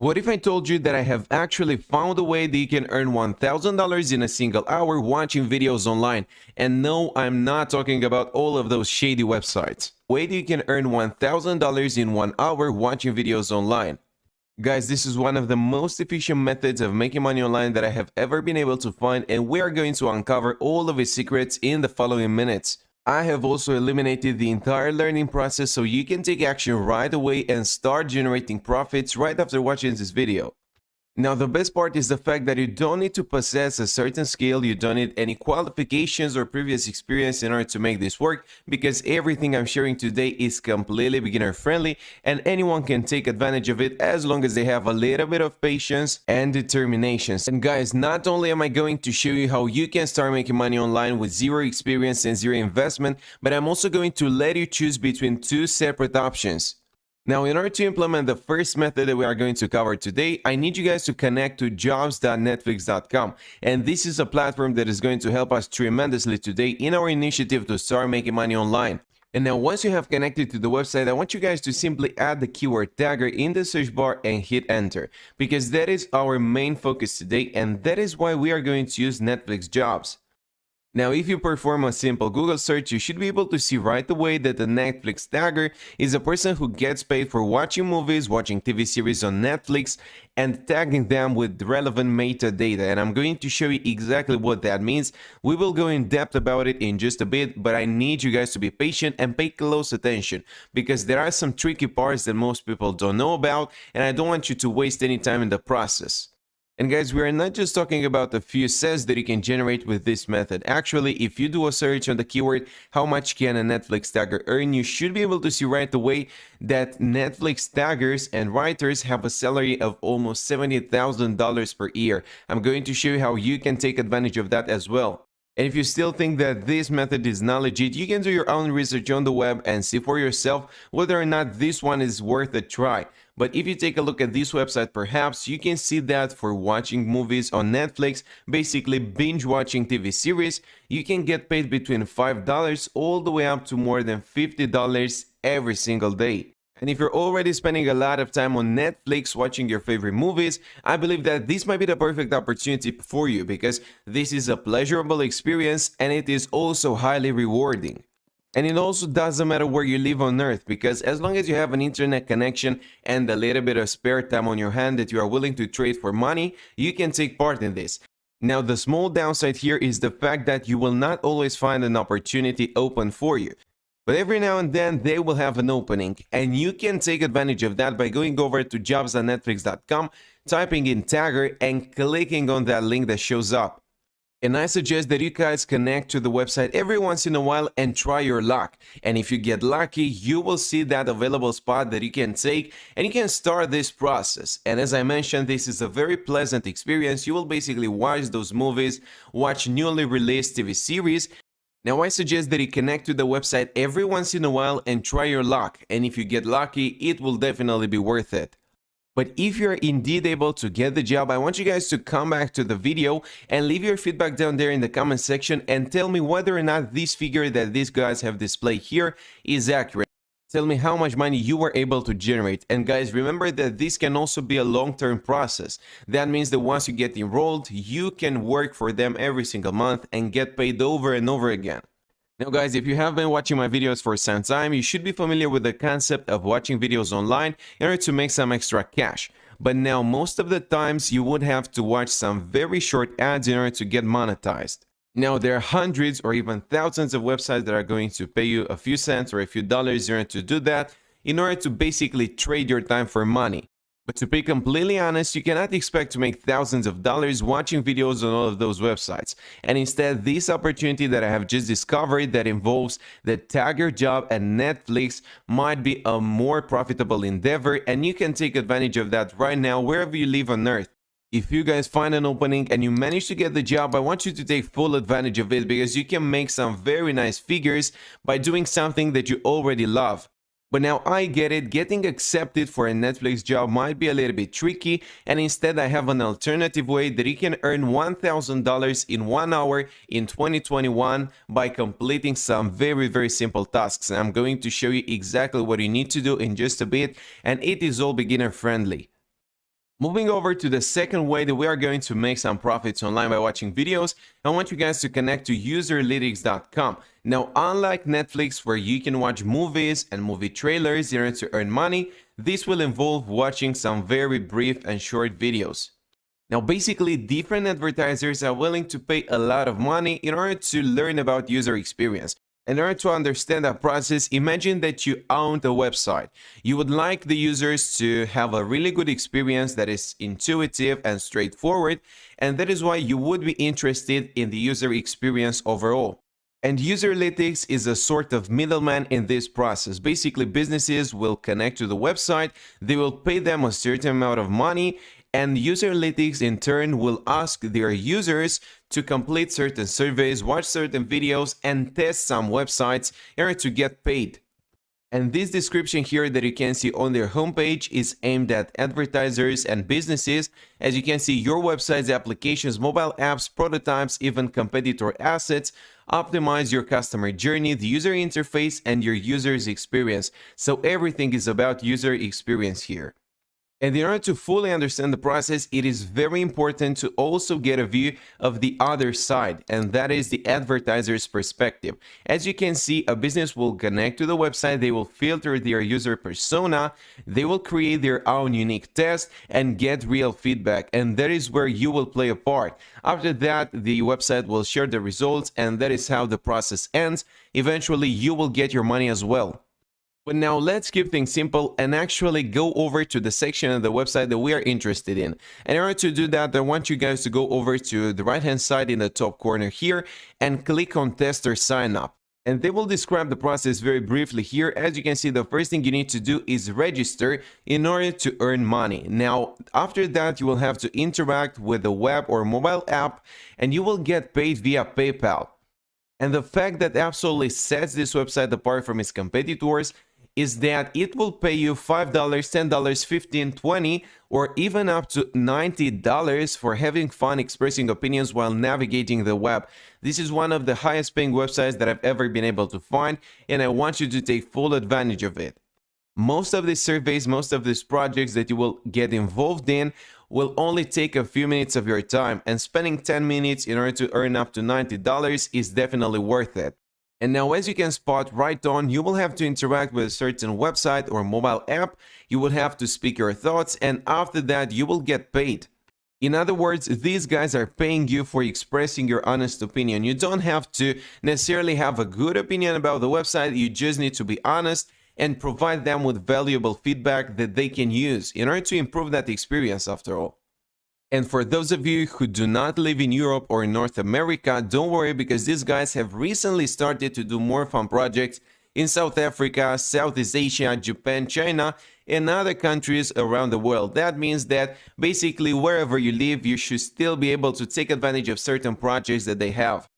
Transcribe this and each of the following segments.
What if I told you that I have actually found a way that you can earn $1,000 in a single hour watching videos online? And no, I'm not talking about all of those shady websites. Way that you can earn $1,000 in 1 hour watching videos online. Guys, this is one of the most efficient methods of making money online that I have ever been able to find, and we are going to uncover all of its secrets in the following minutes. I have also eliminated the entire learning process so you can take action right away and start generating profits right after watching this video. Now, the best part is the fact that you don't need to possess a certain skill, you don't need any qualifications or previous experience in order to make this work, because everything I'm sharing today is completely beginner friendly and anyone can take advantage of it as long as they have a little bit of patience and determination. And guys, not only am I going to show you how you can start making money online with zero experience and zero investment, but I'm also going to let you choose between two separate options. Now, in order to implement the first method that we are going to cover today, I need you guys to connect to jobs.netflix.com. And this is a platform that is going to help us tremendously today in our initiative to start making money online. And now once you have connected to the website, I want you guys to simply add the keyword tagger in the search bar and hit enter, because that is our main focus today, and that is why we are going to use Netflix jobs. Now, if you perform a simple Google search, you should be able to see right away that the Netflix tagger is a person who gets paid for watching movies, watching TV series on Netflix, and tagging them with relevant metadata. And I'm going to show you exactly what that means. We will go in depth about it in just a bit, but I need you guys to be patient and pay close attention, because there are some tricky parts that most people don't know about, and I don't want you to waste any time in the process. And guys, we are not just talking about a few cents that you can generate with this method. Actually, if you do a search on the keyword, how much can a Netflix tagger earn, you should be able to see right away that Netflix taggers and writers have a salary of almost $70,000 per year. I'm going to show you how you can take advantage of that as well. And if you still think that this method is not legit, you can do your own research on the web and see for yourself whether or not this one is worth a try. But if you take a look at this website, perhaps you can see that for watching movies on Netflix, basically binge watching TV series, you can get paid between $5 all the way up to more than $50 every single day. And if you're already spending a lot of time on Netflix watching your favorite movies, I believe that this might be the perfect opportunity for you, because this is a pleasurable experience and it is also highly rewarding. And it also doesn't matter where you live on Earth, because as long as you have an internet connection and a little bit of spare time on your hand that you are willing to trade for money, you can take part in this. Now, the small downside here is the fact that you will not always find an opportunity open for you. But every now and then they will have an opening, and you can take advantage of that by going over to jobs.netflix.com, typing in tagger and clicking on that link that shows up. And I suggest that you guys connect to the website every once in a while and try your luck. And if you get lucky, you will see that available spot that you can take and you can start this process. And as I mentioned, this is a very pleasant experience. You will basically watch those movies, watch newly released TV series. Now, I suggest that you connect to the website every once in a while and try your luck. And if you get lucky, it will definitely be worth it. But if you're indeed able to get the job, I want you guys to come back to the video and leave your feedback down there in the comment section and tell me whether or not this figure that these guys have displayed here is accurate. Tell me how much money you were able to generate. And guys, remember that this can also be a long-term process. That means that once you get enrolled, you can work for them every single month and get paid over and over again. Now guys, if you have been watching my videos for some time, you should be familiar with the concept of watching videos online in order to make some extra cash. But now most of the times you would have to watch some very short ads in order to get monetized. Now there are hundreds or even thousands of websites that are going to pay you a few cents or a few dollars in order to do that, in order to basically trade your time for money. But to be completely honest, you cannot expect to make thousands of dollars watching videos on all of those websites. And instead, this opportunity that I have just discovered that involves the tagger job at Netflix might be a more profitable endeavor, and you can take advantage of that right now wherever you live on Earth. If you guys find an opening and you manage to get the job, I want you to take full advantage of it, because you can make some very nice figures by doing something that you already love. But now I get it, getting accepted for a Netflix job might be a little bit tricky, and instead I have an alternative way that you can earn $1,000 in 1 hour in 2021 by completing some very simple tasks. And I'm going to show you exactly what you need to do in just a bit, and it is all beginner friendly. Moving over to the second way that we are going to make some profits online by watching videos, I want you guys to connect to userlytics.com. Now, unlike Netflix, where you can watch movies and movie trailers in order to earn money, this will involve watching some very brief and short videos. Now, basically, different advertisers are willing to pay a lot of money in order to learn about user experience. In order to understand that process, imagine that you own a website. You would like the users to have a really good experience that is intuitive and straightforward, and that is why you would be interested in the user experience overall. And Userlytics is a sort of middleman in this process. Basically, businesses will connect to the website, they will pay them a certain amount of money, and Userlytics in turn will ask their users to complete certain surveys, watch certain videos, and test some websites in order to get paid. And this description here that you can see on their homepage is aimed at advertisers and businesses. As you can see, your website's applications, mobile apps, prototypes, even competitor assets optimize your customer journey, the user interface, and your user's experience. So everything is about user experience here. And in order to fully understand the process, it is very important to also get a view of the other side, and that is the advertiser's perspective. As you can see, a business will connect to the website, they will filter their user persona, they will create their own unique test and get real feedback, and that is where you will play a part. After that, the website will share the results, and that is how the process ends. Eventually, you will get your money as well. But now let's keep things simple and actually go over to the section of the website that we are interested in. And in order to do that, I want you guys to go over to the right-hand side in the top corner here and click on Tester Sign Up. And they will describe the process very briefly here. As you can see, the first thing you need to do is register in order to earn money. Now, after that, you will have to interact with the web or mobile app, and you will get paid via PayPal. And the fact that absolutely sets this website apart from its competitors is that it will pay you $5, $10, $15, $20, or even up to $90 for having fun expressing opinions while navigating the web. This is one of the highest paying websites that I've ever been able to find, and I want you to take full advantage of it. Most of these surveys, most of these projects that you will get involved in will only take a few minutes of your time, and spending 10 minutes in order to earn up to $90 is definitely worth it. And now, as you can spot right on, you will have to interact with a certain website or mobile app, you will have to speak your thoughts, and after that, you will get paid. In other words, these guys are paying you for expressing your honest opinion. You don't have to necessarily have a good opinion about the website, you just need to be honest and provide them with valuable feedback that they can use in order to improve that experience after all. And for those of you who do not live in Europe or in North America, don't worry, because these guys have recently started to do more fun projects in South Africa, Southeast Asia, Japan, China, and other countries around the world. That means that basically wherever you live, you should still be able to take advantage of certain projects that they have.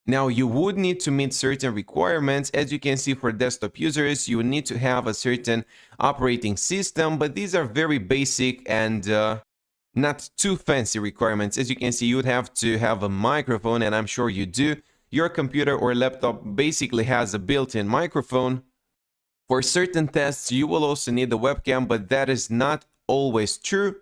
Now, you would need to meet certain requirements. As you can see, for desktop users, you need to have a certain operating system, but these are very basic and not too fancy requirements. As you can see, you would have to have a microphone, and I'm sure you do. Your computer or laptop basically has a built-in microphone. For certain tests, you will also need the webcam, but that is not always true.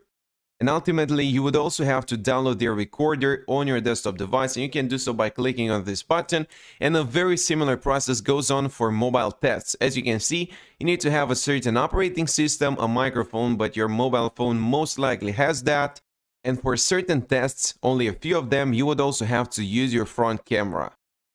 And ultimately, you would also have to download their recorder on your desktop device, and you can do so by clicking on this button. And a very similar process goes on for mobile tests. As you can see, you need to have a certain operating system, a microphone, but your mobile phone most likely has that. And for certain tests, only a few of them, you would also have to use your front camera.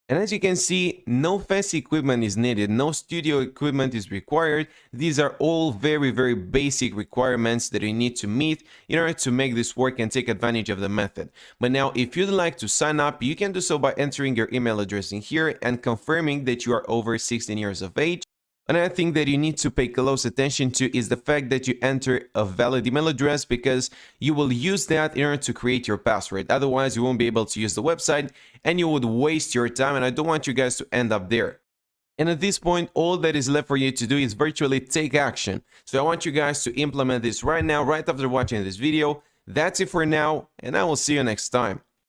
And as you can see, no fancy equipment is needed, no studio equipment is required. These are all very, very basic requirements that you need to meet in order to make this work and take advantage of the method. But now, if you'd like to sign up, you can do so by entering your email address in here and confirming that you are over 16 years of age. Another thing that you need to pay close attention to is the fact that you enter a valid email address, because you will use that in order to create your password. Otherwise, you won't be able to use the website and you would waste your time, and I don't want you guys to end up there. And at this point, all that is left for you to do is virtually take action. So I want you guys to implement this right now, right after watching this video. That's it for now, and I will see you next time.